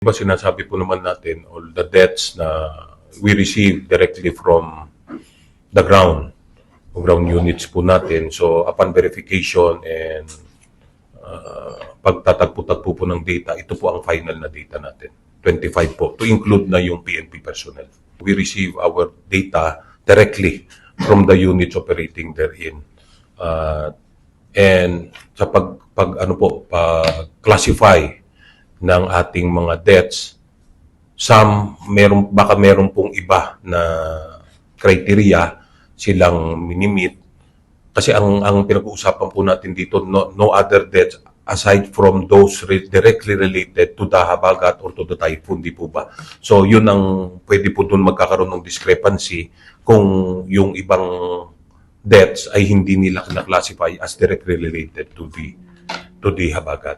Diba sinasabi po naman natin all the deaths na we receive directly from the ground units po natin. So upon verification and pagtatagpo-tagpo po ng data, ito po ang final na data natin. 25 po, to include na yung PNP personnel. We receive our data directly from the units operating therein. And sa pag-classify ng ating mga deaths, baka meron pong iba na criteria silang minimit. Kasi ang pinag-uusapan po natin dito, no other deaths aside from those directly related to the habagat or to the typhoon, di po ba? So yun ang pwede po doon magkakaroon ng discrepancy kung yung ibang deaths ay hindi nila na-classify as directly related to the habagat.